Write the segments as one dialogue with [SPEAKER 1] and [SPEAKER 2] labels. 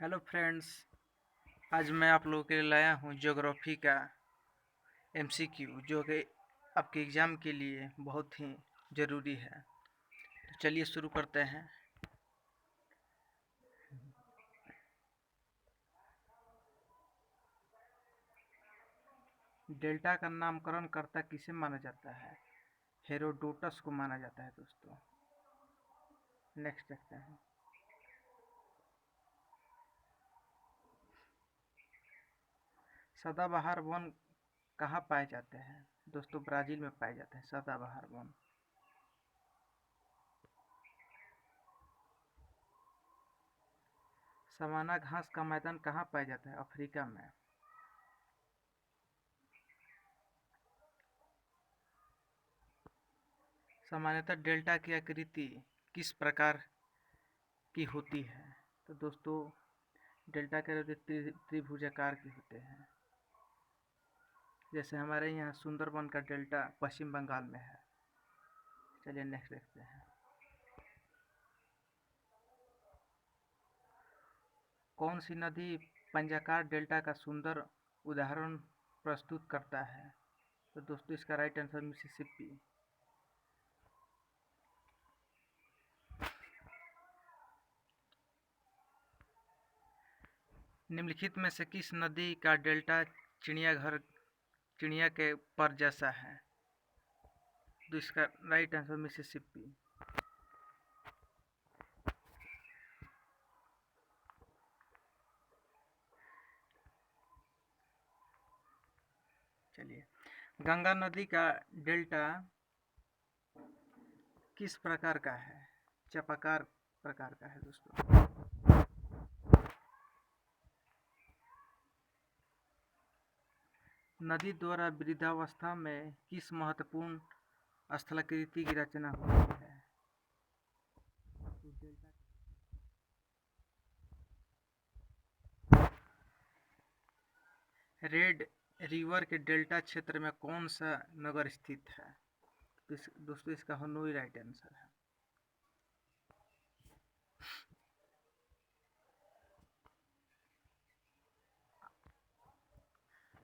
[SPEAKER 1] Hello friends. आज मैं आप लोगों के लिए लाया हूँ ज्योग्राफी का एमसीक्यू जो कि आपके एग्ज़ाम के लिए बहुत ही ज़रूरी है। तो चलिए शुरू करते हैं। डेल्टा का नामकरण कर्ता किसे माना जाता है? हेरोडोटस को माना जाता है दोस्तों। नेक्स्ट देखते हैं। सदाबहार वन कहाँ पाए जाते हैं? दोस्तों ब्राज़ील में पाए जाते हैं सदाबहार वन। सवाना घास का मैदान कहाँ पाया जाता है? अफ्रीका में। सामान्यतः डेल्टा की आकृति किस प्रकार की होती है? तो दोस्तों डेल्टा के त्रिभुजाकार के होते हैं। जैसे हमारे यहाँ सुंदरबन का डेल्टा पश्चिम बंगाल में है। चलिए नेक्स्ट देखते हैं। कौन सी नदी पंजाकार डेल्टा का सुंदर उदाहरण प्रस्तुत करता है? तो दोस्तों इसका राइट आंसर मिसिसिपी। निम्नलिखित में से किस नदी का डेल्टा चिड़िया के पर जैसा है? तो इसका राइट आंसर मिसिसिपी। चलिए, गंगा नदी का डेल्टा किस प्रकार का है? चपाकार प्रकार का है दोस्तों। नदी द्वारा वृद्धावस्था में किस महत्वपूर्ण स्थलाकृति की रचना होती है? रेड रिवर के डेल्टा क्षेत्र में कौन सा नगर स्थित है? दोस्तों इसका हनोई राइट आंसर है।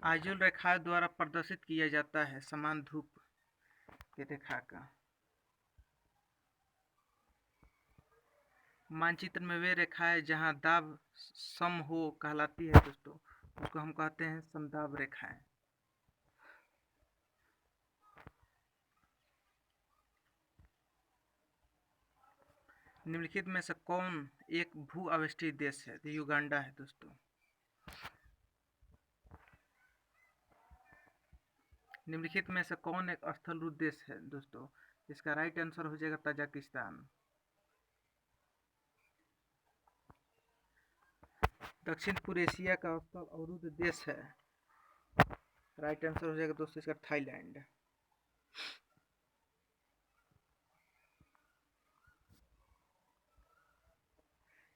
[SPEAKER 1] आइजोल रेखा द्वारा प्रदर्शित किया जाता है समान धूप की रेखा का। मानचित्र में वे रेखाएं जहां दाब सम हो कहलाती है दोस्तों, उसको हम कहते हैं समदाब रेखाएं। निम्नलिखित में से कौन एक भू आविष्टित देश है? तो युगांडा है दोस्तों। निम्नलिखित में से कौन एक स्थलरूप देश है दोस्तों? इसका राइट आंसर हो जाएगा तजाकिस्तान। दक्षिण पूर्व एशिया का स्थल अवरुद्ध देश है। राइट आंसर हो जाएगा दोस्तों इसका थाईलैंड।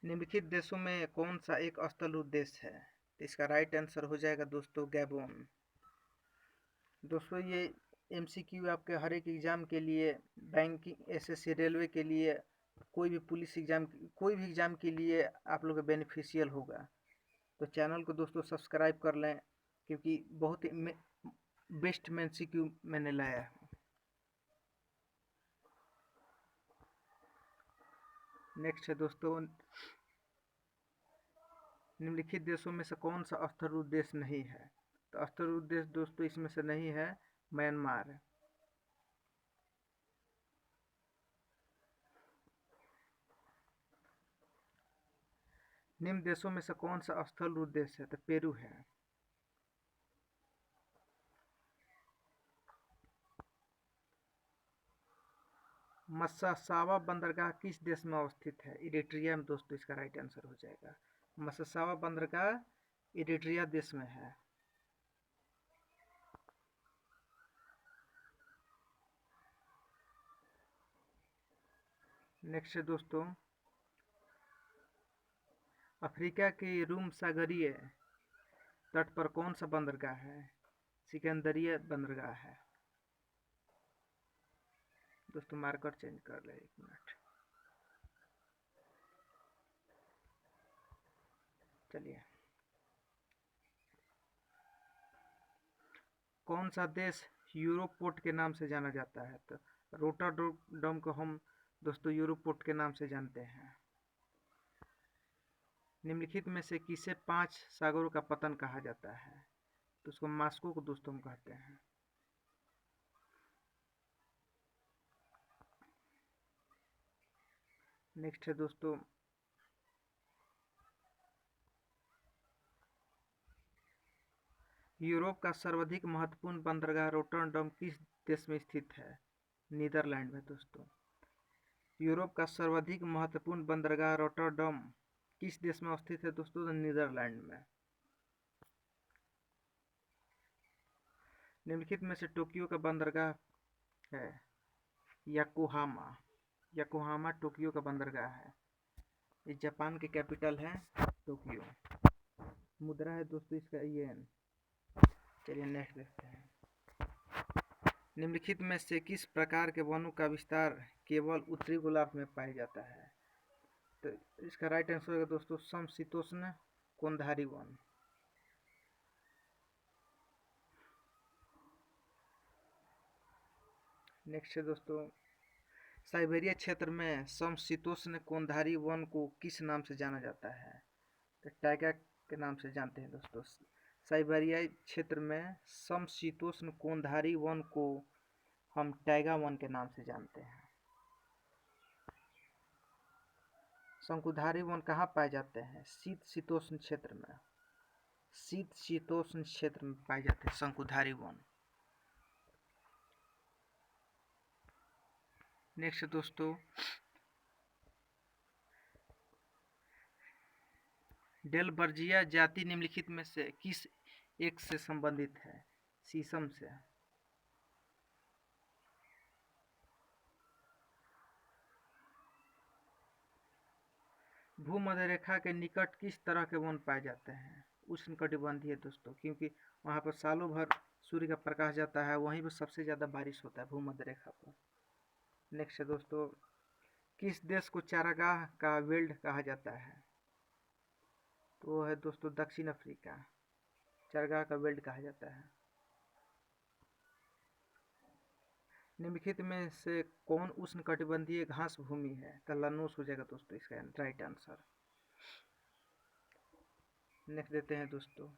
[SPEAKER 1] निम्नलिखित देशों में कौन सा एक स्थलरूप देश है? इसका राइट आंसर हो जाएगा दोस्तों गैबोन। दोस्तों ये एमसीक्यू आपके हर एक एग्ज़ाम के लिए, बैंकिंग, एसएससी, रेलवे के लिए, कोई भी पुलिस एग्ज़ाम, कोई भी एग्ज़ाम के लिए आप लोग का बेनिफिशियल होगा। तो चैनल को दोस्तों सब्सक्राइब कर लें, क्योंकि बहुत ही बेस्ट एमसीक्यू मैंने लाया है। नेक्स्ट है दोस्तों, निम्नलिखित देशों में से कौन सा स्थलरूप देश नहीं है? तो स्थलरूप देश दोस्तों इसमें से नहीं है म्यांमार। निम्न देशों में से कौन सा स्थलरूप देश है? तो पेरू है। मस्सासावा बंदरगाह किस देश में अवस्थित है? इरिट्रिया में दोस्तों इसका राइट आंसर हो जाएगा। मस्सासावा बंदरगाह इरिट्रिया देश में है। नेक्स्ट है दोस्तों, अफ्रीका के रूम सागरीय तट पर कौन सा बंदरगाह है? सिकंदरिया बंदरगाह है। दोस्तों मार्कर चेंज कर ले, 1 मिनट। चलिए, कौन सा देश यूरोपोर्ट के नाम से जाना जाता है? तो रोटरडम को हम दोस्तों यूरोपोर्ट के नाम से जानते हैं। निम्नलिखित में से किसे 5 सागरों का पतन कहा जाता है? तो उसको मास्को को दोस्तों हम कहते हैं। नेक्स्ट है दोस्तों, यूरोप का सर्वाधिक महत्वपूर्ण बंदरगाह रोटरडम किस देश में स्थित है? नीदरलैंड में दोस्तों। यूरोप का सर्वाधिक महत्वपूर्ण बंदरगाह रोटरडम किस देश में स्थित है दोस्तों? तो नीदरलैंड में। निम्नलिखित में से टोक्यो का बंदरगाह है याकोहामा। याकोहामा टोक्यो का बंदरगाह है। ये जापान की कैपिटल है टोक्यो। मुद्रा है दोस्तों इसका येन। चलिए नेक्स्ट देखते हैं। निम्नलिखित में से किस प्रकार के वनों का विस्तार केवल उत्तरी गोलार्ध में पाया जाता है? तो इसका राइट आंसर होगा दोस्तों समशीतोष्ण कोणधारी वन। नेक्स्ट है दोस्तों, साइबेरिया क्षेत्र में समशीतोष्ण कोणधारी वन को किस नाम से जाना जाता है? तो टाइगा के नाम से जानते हैं दोस्तों। साइबेरिया क्षेत्र में समशीतोष्ण कोणधारी वन को हम टाइगा वन के नाम से जानते हैं। शंकुधारी वन कहाँ पाए जाते हैं? शीत शीतोष्ण क्षेत्र में। शीत शीतोष्ण क्षेत्र में पाए जाते हैं शंकुधारी वन। नेक्स्ट दोस्तों, डेलबर्जिया जाति निम्नलिखित में से किस एक से संबंधित है? शीशम से। भूमध्य रेखा के निकट किस तरह के वन पाए जाते हैं? उष्णकटिबंधीय दोस्तों, क्योंकि वहाँ पर सालों भर सूर्य का प्रकाश जाता है, वहीं पर सबसे ज़्यादा बारिश होता है भूमध्य रेखा पर। नेक्स्ट है दोस्तों, किस देश को चारागाह का वेल्ड कहा जाता है? तो वो है दोस्तों दक्षिण अफ्रीका। चारागाह का वेल्ड कहा जाता है। निम्नलिखित में से कौन उष्णकटिबंधीय घास भूमि है? तलानोस हो जाएगा दोस्तों इसका राइट आंसर। नेक्स्ट देते हैं दोस्तों,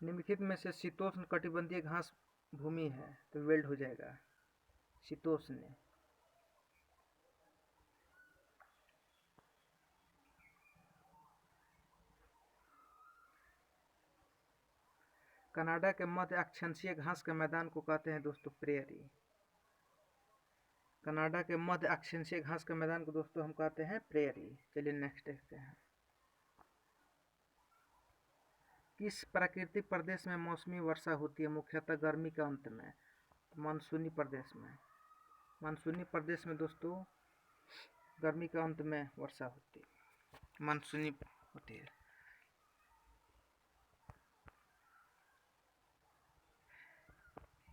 [SPEAKER 1] निम्नलिखित में से शीतोष्ण कटिबंधीय घास भूमि है, तो वेल्ड हो जाएगा शीतोष्ण। कनाडा के मध्य अक्षांशीय घास के मैदान को कहते हैं दोस्तों प्रेयरी। कनाडा के मध्य अक्षांशीय घास के मैदान को दोस्तों हम कहते हैं प्रेयरी। चलिए नेक्स्ट देखते हैं। किस प्राकृतिक प्रदेश में मौसमी वर्षा होती है मुख्यतः गर्मी के अंत में? मानसूनी प्रदेश में। मानसूनी प्रदेश में दोस्तों गर्मी के अंत में वर्षा होती है, मानसूनी होती है।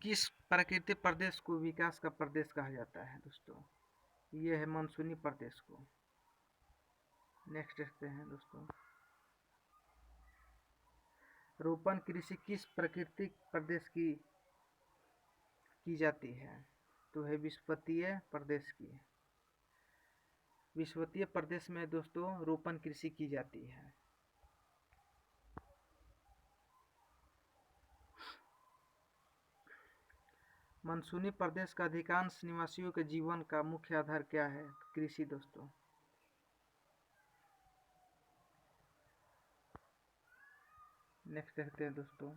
[SPEAKER 1] किस प्राकृतिक प्रदेश को विकास का प्रदेश कहा जाता है दोस्तों? ये है मानसूनी प्रदेश को। नेक्स्ट देखते हैं दोस्तों, रोपण कृषि किस प्राकृतिक प्रदेश की जाती है? तो है विषुवतीय प्रदेश की। विषुवतीय प्रदेश में दोस्तों रोपण कृषि की जाती है। मानसूनी प्रदेश का अधिकांश निवासियों के जीवन का मुख्य आधार क्या है? कृषि दोस्तों। नेक्स्ट देखते हैं दोस्तों,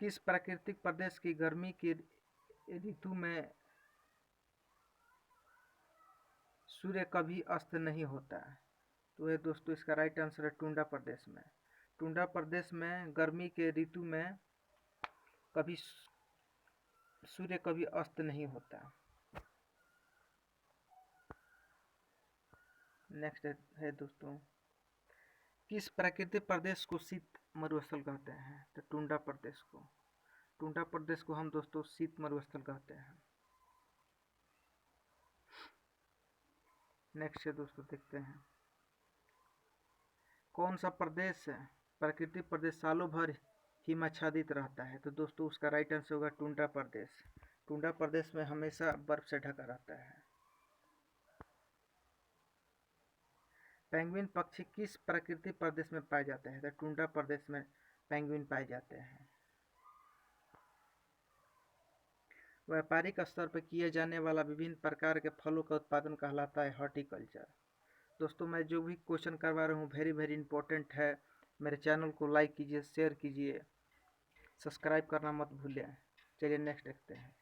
[SPEAKER 1] किस प्राकृतिक प्रदेश की गर्मी की ऋतु में सूर्य कभी अस्त नहीं होता? तो है दोस्तों इसका राइट आंसर है टुंडा प्रदेश में। टुंडा प्रदेश में गर्मी के ऋतु में कभी सूर्य कभी अस्त नहीं होता। नेक्स्ट है दोस्तों, किस प्राकृतिक प्रदेश को शीत मरुस्थल कहते हैं? तो टुंडा प्रदेश को। टुंड्रा प्रदेश को हम दोस्तों शीत मरुस्थल कहते हैं। नेक्स्ट है दोस्तों, देखते हैं कौन सा प्रदेश है प्राकृतिक प्रदेश सालों भर हिमाच्छादित रहता है। तो दोस्तों उसका राइट आंसर होगा टुंड्रा प्रदेश। टुंड्रा प्रदेश में हमेशा बर्फ से ढका रहता है। पेंगुइन पक्षी किस प्राकृतिक प्रदेश में पाए जाते हैं। तो टुंड्रा प्रदेश में पेंगुइन पाए जाते हैं। व्यापारिक स्तर पर किए जाने वाला विभिन्न प्रकार के फलों का उत्पादन कहलाता है हॉर्टिकल्चर। दोस्तों मैं जो भी क्वेश्चन करवा रहा हूँ वेरी वेरी इंपॉर्टेंट है। मेरे चैनल को लाइक कीजिए, शेयर कीजिए, सब्सक्राइब करना मत भूलें। चलिए नेक्स्ट देखते हैं।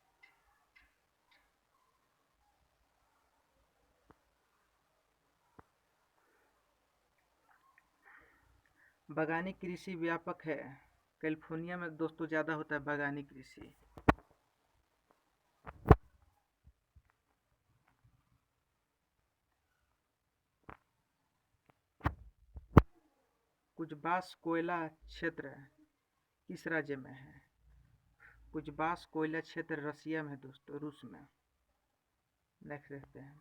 [SPEAKER 1] बागानी कृषि व्यापक है। कैलिफोर्निया में दोस्तों ज़्यादा होता है बागानी कृषि। कुजबास कोयला क्षेत्र किस राज्य में है। कुजबास कोयला क्षेत्र रसिया में है दोस्तों, रूस में। नेक्स्ट देखते हैं।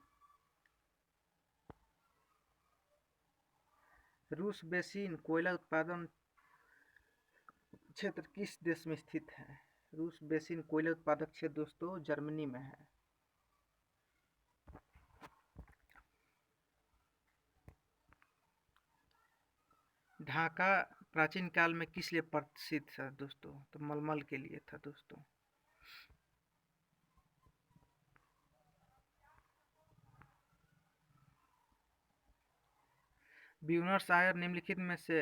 [SPEAKER 1] रूस बेसिन कोयला उत्पादन क्षेत्र किस देश में स्थित है। रूस बेसिन कोयला उत्पादक क्षेत्र दोस्तों जर्मनी में है। ढाका प्राचीन काल में किस लिए प्रसिद्ध था दोस्तों। तो मलमल के लिए था दोस्तों। ब्यूनस आयर्स निम्नलिखित में से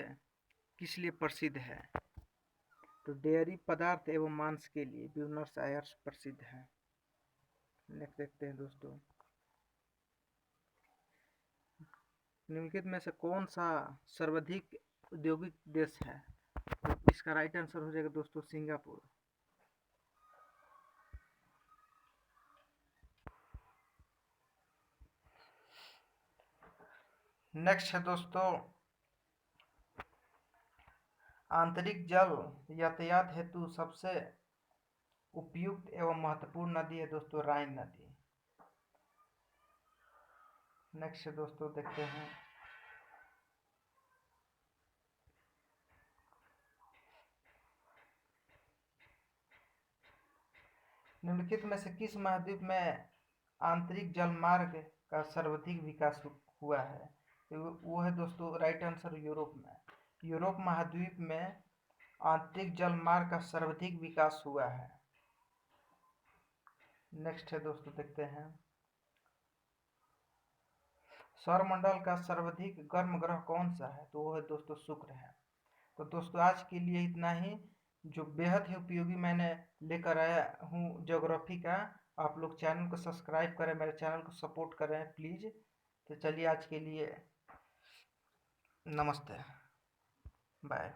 [SPEAKER 1] किस लिए प्रसिद्ध है। तो डेयरी पदार्थ एवं मांस के लिए ब्यूनस आयर्स प्रसिद्ध है। नेक्स्ट देखते हैं दोस्तों। निम्नलिखित में से कौन सा सर्वाधिक औद्योगिक देश है। तो इसका राइट आंसर हो जाएगा दोस्तों सिंगापुर। नेक्स्ट है दोस्तों, आंतरिक जल यातायात हेतु सबसे उपयुक्त एवं महत्वपूर्ण नदी है दोस्तों राइन नदी। नेक्स्ट है दोस्तों, देखते हैं निम्नलिखित में से किस महाद्वीप में आंतरिक जल मार्ग का सर्वाधिक विकास हुआ है। तो वो है दोस्तों राइट आंसर यूरोप में। यूरोप महाद्वीप में आंतरिक जल मार्ग का सर्वाधिक विकास हुआ है। नेक्स्ट है दोस्तों, देखते हैं सौरमंडल का सर्वाधिक गर्म ग्रह कौन सा है। तो वो है दोस्तों शुक्र है। तो दोस्तों आज के लिए इतना ही, जो बेहद ही उपयोगी मैंने लेकर आया हूँ ज्योग्राफी का। आप लोग चैनल को सब्सक्राइब करें, मेरे चैनल को सपोर्ट करें प्लीज़। तो चलिए आज के लिए नमस्ते, बाय।